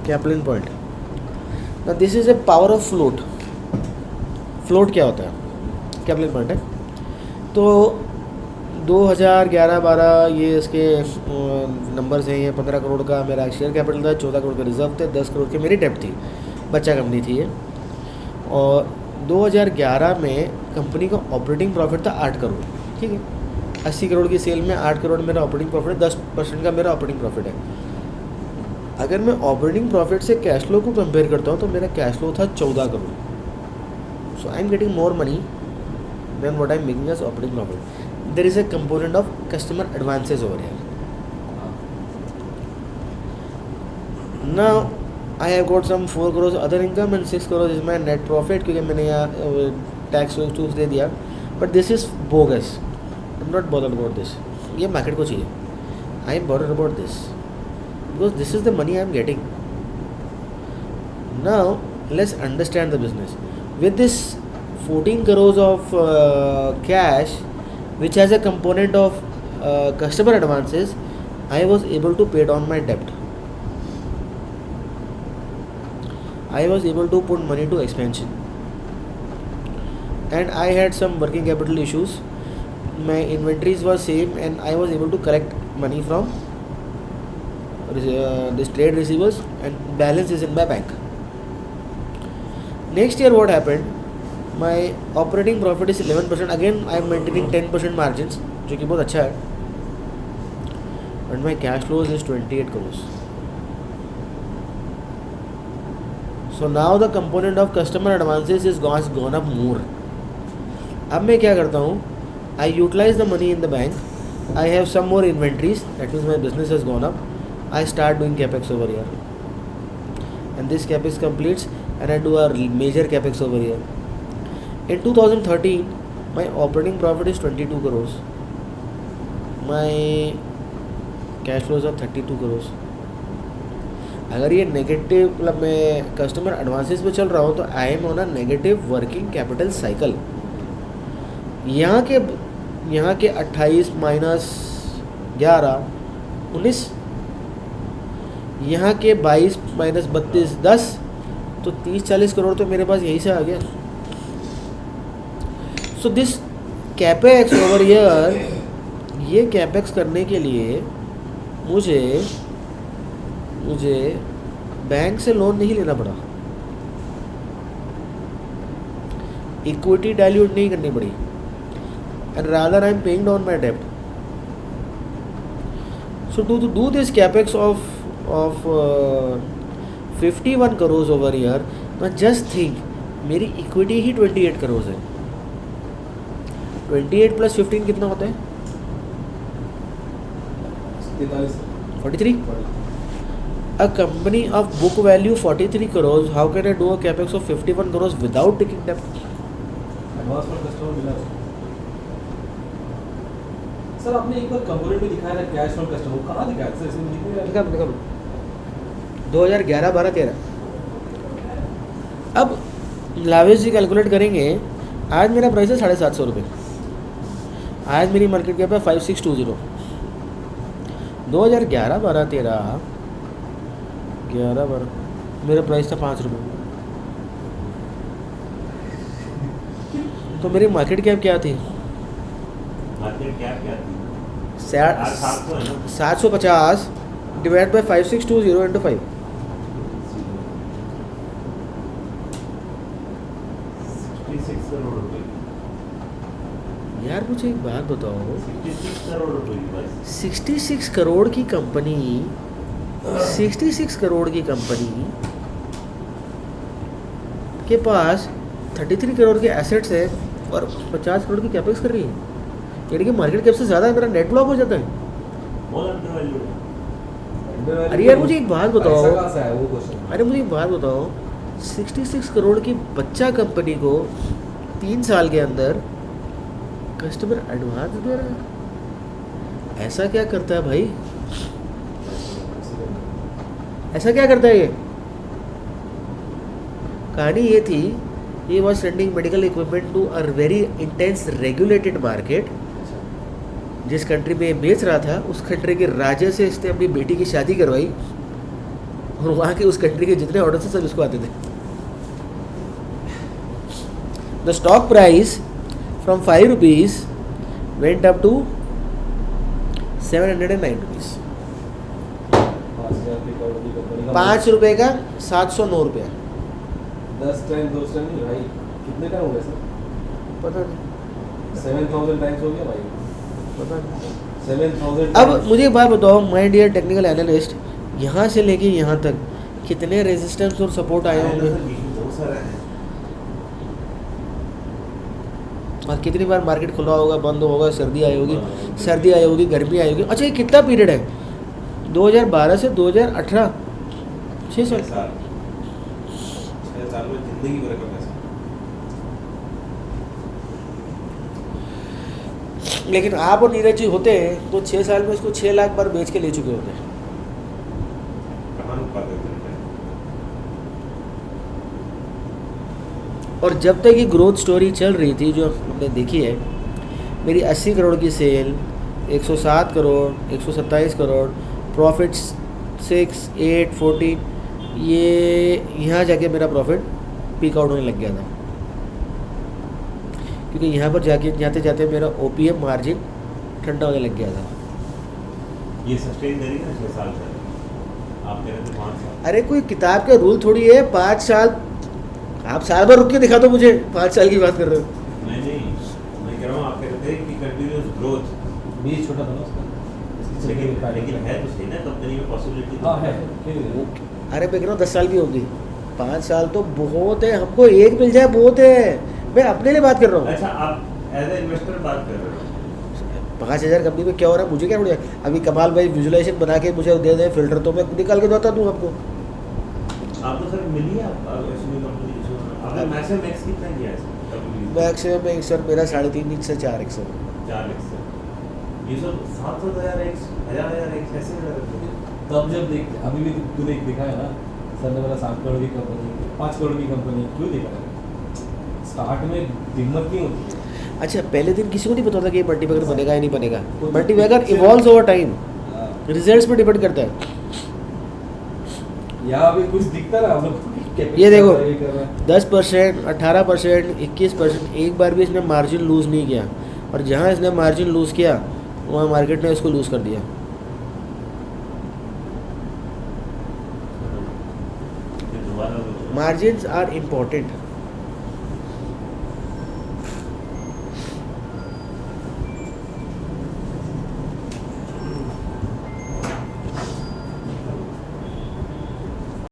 Caplin point. ना this is a power of float. Float क्या होता है? कैपलिन पॉइंट है। तो 2011-12 ये इसके नंबर्स हैं। ये 15 करोड़ का मेरा शेयर कैपिटल था, 14 करोड़ का रिजर्व थे, 10 करोड़ की मेरी डेप्ट थी, बच्चा कंपनी थी ये। और 2011 में कंपनी का ऑपरेटिंग प्रॉफिट था 8 करोड़, ठीक है। 80 करोड़ की सेल में 8 करोड़ मेरा ऑपरेटिंग प्रॉफिट है, 10% का मेरा ऑपरेटिंग प्रॉफिट है। अगर मैं ऑपरेटिंग प्रॉफिट से कैश फ्लो को कंपेयर करता हूँ तो मेरा कैश फ्लो था 14 crore. So I am getting more money than what I am making as operating profit. There is a component of customer advances over here. Now I have got some 4 crore other income and 6 crore is my net profit, क्योंकि मैंने यहाँ tax टूस दे दिया। But this is bogus, I am not bothered about this. ये market को चाहिए। I am bothered about this because this is the money I am getting. Now let's understand the business with this 14 crores of cash which has a component of customer advances. I was able to pay down my debt. I was able to put money to expansion, and I had some working capital issues. My inventories were same and I was able to collect money from this trade receivables and balance is in my bank. Next year what happened, my operating profit is 11%. Again I am maintaining 10% margins, जो कि बहुत अच्छा है. But my cash flows is 28 crores. So now the component of customer advances is gone up more. अब मैं क्या करता हूँ, I utilize the money in the bank. I have some more inventories. That means my business has gone up. I start doing capex over here, and this capex completes, and I do a major capex over here. In 2013, my operating profit is 22 crores. My cash flows are 32 crores. अगर ये negative, मतलब मैं customer advances पे चल रहा हूँ तो I am on a negative working capital cycle. यहाँ के 28 माइनस 11 19, यहाँ के 22 माइनस 32 10, तो 30-40 करोड़ तो मेरे पास यहीं से आ गया. So this capex over year, ये कैपेक्स करने के लिए मुझे बैंक से लोन नहीं लेना पड़ा, इक्विटी डाइल्यूट नहीं करनी पड़ी, and rather I am paying down my डेब्ट. So to do this capex of 51 crore over year, मैं जस्ट थिंक मेरी इक्विटी ही 28 करोड़ है. 28 प्लस 15 कितना होता है? 43. A company of book value 43 crores, how can I do a capex of 51 crores without taking debt? Advance पर customer मिला sir. आपने एक बार कंपोनेंट में दिखाया था कैश फ्रॉम कस्टमर, कहाँ दिखाया सर? इसमें दिखा 2011, 12, 13. अब लावेज जी कैलकुलेट करेंगे. आज मेरा प्राइस है 750 रुपये. आज मेरी मार्केट कैप है 5620. 2011, 12, 13, 11, 12 मेरा प्राइस था 5 रुपये. तो मेरी मार्केट कैप क्या थी? मार्केट कैप क्या थी? 750 डिवाइड बाई 5620 इंटू 5. 66 करोड़ रुपए. यार मुझे एक बात बताओ, 66 करोड़ रुपए की बस. 66 करोड़ की कंपनी, 66 करोड़ की कंपनी के पास 33 करोड़ के एसेट्स है और 50 करोड़ की कैपेक्स कर रही है. यानी कि मार्केट कैप से ज़्यादा मेरा नेट ब्लॉक हो जाता है. बहुत अंडरवैल्यूड है. अरे यार मुझे एक बात बताओ, पैसा कहाँ से आया वो क्वेश्चन. अरे मुझे एक बात बताओ, 66 करोड़ की बच्चा कंपनी को 3 साल के अंदर कस्टमर एडवांस दे रहा है. ऐसा क्या करता है भाई? ऐसा क्या करता है ये? कहानी ये थी, ये was sending medical equipment to a very intense regulated market. जिस कंट्री में ये बेच रहा था उस कंट्री के राजा से इसने अपनी बेटी की शादी करवाई. और वहाँ के उस कंट्री के जितने ऑर्डर थे सब इसको आते थे. The stock price from 5 rupees went up to 709 rupees. 5,000 crore की कंपनी का 5 रुपये का 709 रुपया. 10 टाइम 2 टाइम नहीं भाई, कितने टाइम हो गए सर? पता नहीं 7,000 टाइम्स हो गया भाई, पता नहीं. 7,000. अब मुझे एक बात बताओ माय डियर टेक्निकल एनालिस्ट, यहाँ से लेके यहाँ तक कितने रेजिस्टेंस और सपोर्ट आए होंगे बहुत सारा है. और कितनी बार मार्केट खुला होगा, बंद होगा, सर्दी आई होगी, सर्दी आई होगी, गर्मी आई होगी. अच्छा ये कितना पीरियड है? 2012 से 2018, 6 साल. 6 साल में जिंदगी भर का पैसा. लेकिन आप और नीरज जी होते हैं तो 6 साल में इसको 6 लाख बार बेच के ले चुके होते हैं. कहाँ उत्पादन करते हैं? और जब तक ये ग्रोथ स्टोरी चल रही थी जो हमने देखी है, मेरी 80 करोड़ की सेल, 107 करोड़, 127 करोड़, प्रॉफिट 6, 8, 14, ये यहाँ जाके मेरा प्रॉफिट पीक आउट होने लग गया था. क्योंकि यहाँ पर जाके जाते जाते मेरा ओपीएम मार्जिन ठंडा होने लग गया था. ये सस्टेन करेगी ना 6 साल से. आप कह रहे थे 5 साल. अरे कोई किताब का रूल थोड़ी है 5 साल. आप साल भर रुक के दिखा दो मुझे, 5 साल की बात कर रहे हो. नहीं मैं कह रहा हूँ आप कह रहे थे कि कंटिन्यूअस ग्रोथ. बीज छोटा था ना उसका, इसकी लेकिन है तो सही ना कंपनी में पॉसिबिलिटी. हाँ है. फिर अरे मैं कह रहा हूँ 10 साल की होगी, 5 साल तो बहुत है. हमको एक मिल जाए बहुत है. मैं अपने लिए बात कर रहा हूँ. अच्छा आप एज ए इन्वेस्टर बात कर रहे हो. 5,000 कंपनी में क्या हो रहा है मुझे क्या बढ़िया. अभी कमाल भाई विजुलाइजेशन बना के मुझे दे दे फिल्टर तो मैं निकाल के बता दूँ आपको. आप तो सर मिली आप इसमें कंपनी आपने मैक्सिमम एक्स कितना किया है मैक्सिमम सर मेरा 3.5 इंच से 4 इंच. 4 एक्स. ये सब 700,000 एक्स 1,000 एक्स ऐसे करते हैं. तब जब देख, अभी भी तूने एक देखा है ना सर ने बोला 7 करोड़ की कंपनी, 5 करोड़ की कंपनी, क्यों देखा है? स्टार्ट में हिम्मत नहीं होती है. अच्छा पहले दिन किसी को नहीं पता था कि ये मल्टीबैगर बनेगा या नहीं बनेगा. Multibagger evolves over time, results पे डिपेंड करता है. यहाँ अभी कुछ दिखता ना हम लोग. ये देखो 10%, 18%, 21%, एक बार भी इसने मार्जिन लूज़ नहीं किया. और जहाँ इसने मार्जिन लूज़ किया वहाँ मार्केट ने इसको लूज़ कर दिया. दोबारा मार्जिन्स आर इम्पोर्टेंट.